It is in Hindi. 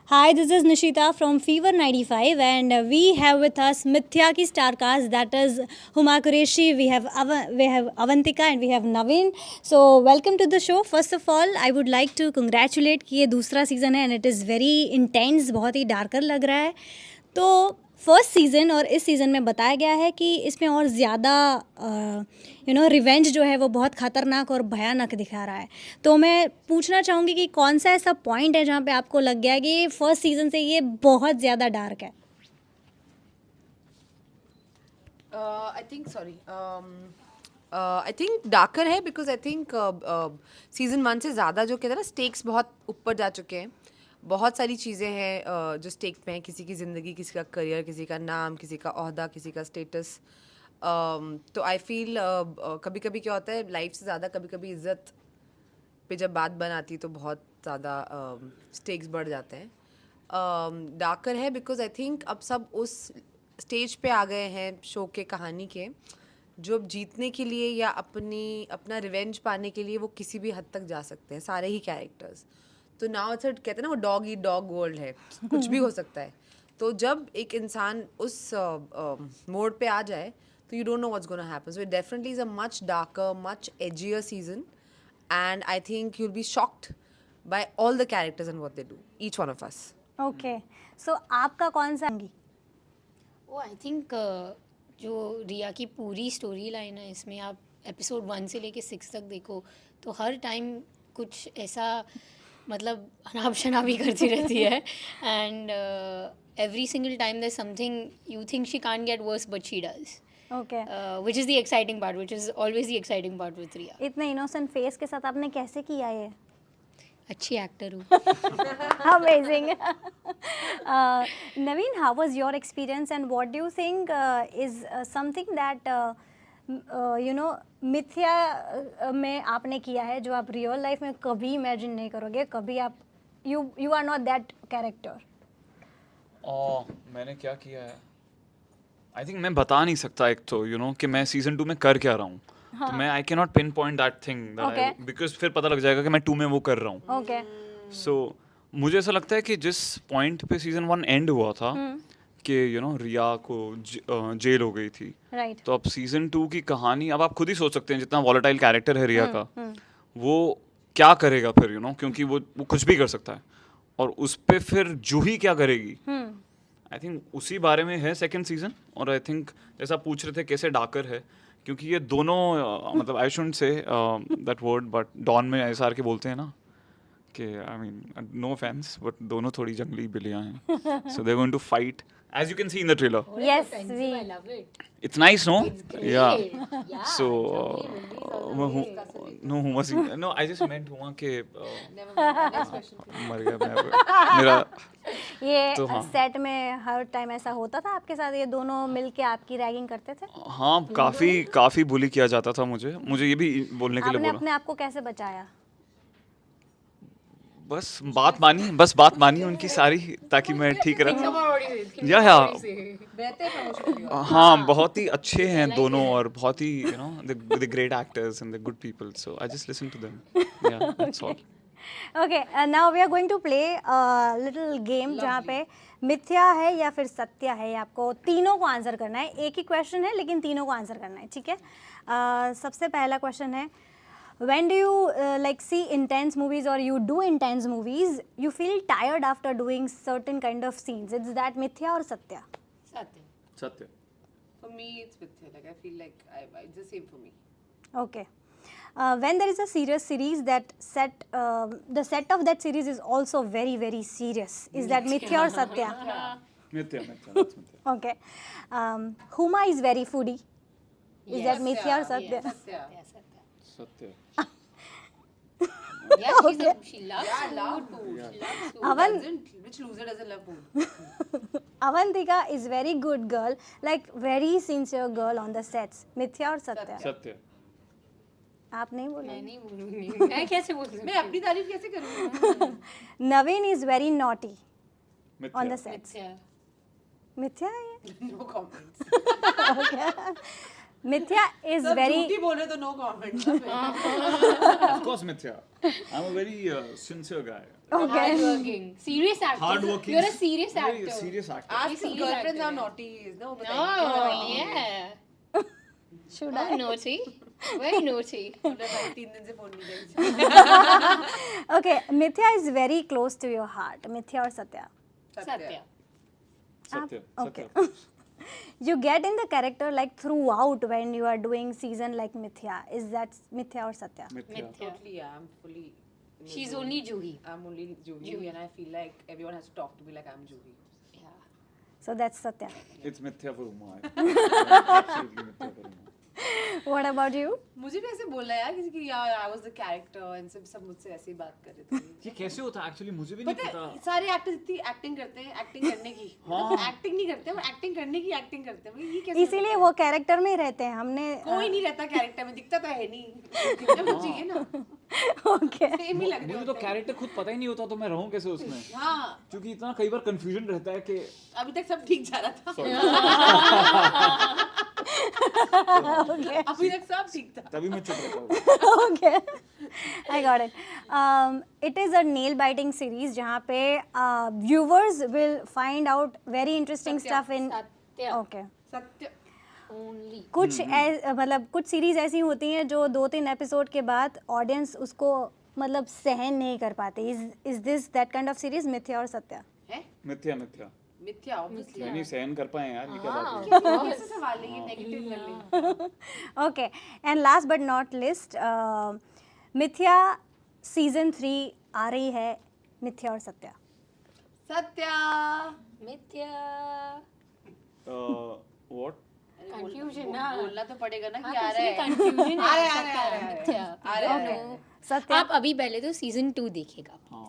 Hi, this is Nishita from Fever 95, and we have with us Mithya ki star cast, that is Huma Qureshi, we have Avantika, and we have Naveen. So, welcome to the show. First of all, I would like to congratulate कि ये दूसरा सीजन है and it is very intense, बहुत ही डार्कर लग रहा है. तो फर्स्ट सीज़न और इस सीज़न में बताया गया है कि इसमें और ज़्यादा रिवेंज जो है वो बहुत ख़तरनाक और भयानक दिखा रहा है. तो मैं पूछना चाहूँगी कि कौन सा ऐसा पॉइंट है जहाँ पे आपको लग गया कि फर्स्ट सीज़न से ये बहुत ज़्यादा डार्क है. I think I think darker है बिकॉज आई थिंक सीजन 1 से ज़्यादा जो कहते हैं ना स्टेक्स बहुत ऊपर जा चुके हैं. बहुत सारी चीज़ें हैं जो स्टेक पे हैं. किसी की ज़िंदगी, किसी का करियर, किसी का नाम, किसी का ओहदा, किसी का स्टेटस. तो आई फील कभी कभी क्या होता है लाइफ से ज़्यादा कभी कभी इज्जत पे जब बात बन आती है तो बहुत ज़्यादा स्टेक्स बढ़ जाते हैं. डार्कर है बिकॉज आई थिंक अब सब उस स्टेज पे आ गए हैं शो के कहानी के जो अब जीतने के लिए या अपना रिवेंज पाने के लिए वो किसी भी हद तक जा सकते हैं, सारे ही कैरेक्टर्स. तो नाउ इट्स कहते हैं ना वो डॉग ईट डॉग वर्ल्ड है, कुछ भी हो सकता है. तो जब एक इंसान उस मोड पे आ जाए तो you don't know what's gonna happen. So it definitely is a much darker, much एजियर season, and I think you'll be shocked by all the characters and what they do, each one of us. Okay, so आपका कौन सा ओ आई थिंक जो रिया की पूरी स्टोरी लाइन है इसमें आप एपिसोड 1 से लेके 6 तक देखो तो हर टाइम कुछ ऐसा मतलब अनाप शनापी करती रहती है. And every single time there something you think she can't get worse but she does, okay which is the exciting part, which is always the exciting part with Riya. इतने इनोसेंट फेस के साथ आपने कैसे किया ये? अच्छी एक्टर हूँ. Amazing. Naveen, how was your experience and what do you think is something that मिथ्या में आपने किया है जो आप रियल लाइफ में कभी इमेजिन नहीं करोगे, कभी आप you are not that character. मैंने क्या किया है आई थिंक मैं बता नहीं सकता. एक तो कि मैं सीजन 2 में कर क्या रहा हूँ. तो मैं I can not pin point that thing because फिर पता लग जाएगा कि मैं 2 में वो कर रहा हूँ. ओके, सो मुझे ऐसा लगता है कि जिस पॉइंट पे सीजन 1 एंड हुआ था कि रिया को जेल हो गई थी, राइट. तो अब सीजन 2 की कहानी अब आप खुद ही सोच सकते हैं जितना वॉलेटाइल कैरेक्टर है रिया का वो क्या करेगा फिर क्योंकि वो कुछ भी कर सकता है और उस पे फिर जूही क्या करेगी. आई थिंक उसी बारे में है सेकंड सीजन. और आई थिंक जैसा पूछ रहे थे कैसे डाकर है, क्योंकि ये दोनों मतलब I shouldn't say that word but Don में एसआर के बोलते हैं ना कि I mean no offence but दोनों थोड़ी जंगली बिल्लियां हैं. So they are going to fight as you can see in the trailer. Yes, I love it. It's nice, no? Yeah. Yeah, So discuss no, Huma seen. No, I just meant Huma के मर गया मैं मेरा. ये तो हाँ. सेट में हर टाइम ऐसा होता था आपके साथ, ये दोनों मिलके आपकी रैगिंग करते थे? हाँ, काफी बुली किया जाता था मुझे ये भी बोलने के लिए आपने बोला. अपने आप को कैसे बचाया? बस बात मानी उनकी सारी ताकि मैं ठीक रहूं. या हाँ, बहुत ही अच्छे हैं दोनों और बहुत ही the great actors and the good people, so I just listen to them. Yeah, that's all. Okay, now we are going to play a little game जहाँ पे मिथ्या है या फिर सत्य है, आपको तीनों को आंसर करना है. एक ही क्वेश्चन है लेकिन तीनों को आंसर करना है, ठीक है? सबसे पहला क्वेश्चन है, when do you like see intense movies or you do intense movies, you feel tired after doing certain kind of scenes, it's that mithya or satya? Satya. For me, it's Mithya. Like I feel like it's the same for me. Okay. When there is a serious series that the set of that series is also very very serious, is that mithya or satya? Mithya, that's Mithya. Okay. Huma is very foodie, is that mithya or satya? Satya. Yeah, she loves food. She loves food. Avan, Which loser doesn't love food? Avantika is very good girl, like very sincere girl on the sets. Mithya or satya? Satya. आप नहीं मैं बोलोगे? नहीं बोलूंगी. मैं कैसे बोल सकती हूँ? मैं अपनी तारीफ कैसे करूँ? Naveen is very naughty Mithya. on the sets. अच्छा. मिथ्या है ये? No comments. Okay. Mithya is सब very झूठी बोले तो no comment Of course, Mithya. I'm a very sincere guy. okay. Hardworking, serious actor. Hardworking. You're a serious very actor. serious actor. आज serious गर्लफ्रेंड्स actor आर है। नॉटी ना वो No, बताइए yeah. Should I'm I? naughty. Very naughty. 3 दिन से फोन नहीं करी Okay, Mithya is very close to your heart. Mithya or Satya? Satya. Satya. Okay. Satya. You get in the character like throughout when you are doing season like Mithya. Is that Mithya or Satya? Mithya. Mithya. Totally, yeah, I'm fully in the She's zone. only Juhi. I'm only Juhi, and I feel like everyone has to talk to me like I'm Juhi. Yeah. So that's Satya. It's Mithya for Uma. Absolutely Mithya for Uma. What about you? मुझे भी ऐसे बोला यार किसी की यार I was the character and सब मुझसे ऐसे ही बात कर रहे थे ये कैसे होता है एक्चुअली मुझे भी नहीं पता पता है सारे एक्टर्स इतनी एक्टिंग करते हैं एक्टिंग करने की मतलब एक्टिंग नहीं करते वो एक्टिंग करने की एक्टिंग करते हैं भाई ये कैसे इसीलिए वो कैरेक्टर में ही रहते हैं हमने कोई नहीं रहता कैरेक्टर में दिखता तो है नहीं दिखना भी चाहिए ना ओके सेम ही लग रहे मुझे तो होते हैं कैरेक्टर खुद पता ही नहीं होता तो मैं रहूं कैसे उसमें हाँ क्योंकि इतना कई बार कंफ्यूजन रहता है कि अभी तक सब ठीक जा रहा था okay अभी तक सब ठीक था तभी मैं चुप रहता हूं okay I got it. It is a nail biting series जहाँ पे viewers will find out very interesting Satya. stuff in Satya. okay सत्य Only. कुछ मतलब कुछ सीरीज ऐसी होती हैं जो 2-3 एपिसोड के बाद ऑडियंस उसको मतलब सहन नहीं कर पाते. Is this that kind of series मिथ्या और सत्या? है मिथ्या मिथ्या मिथ्या ऑब्वियसली मैं नहीं सहन कर पाए यार ये क्या बात है कैसे सवाल है ये नेगेटिव कर ले okay and last but not list मिथ्या सीजन 3 आ रही है. मिथ्या और Satya. Satya Mithya. What Confusion ना. बोलना तो पड़ेगा ना हाँ, कि तो आ रहा इसलिए है confusion आ है रहा है, Satya, आ रहा है, Mithya. आ रहा है, आ रहा Okay. है। सत्या आप अभी पहले तो सीजन 2 देखिएगा. हाँ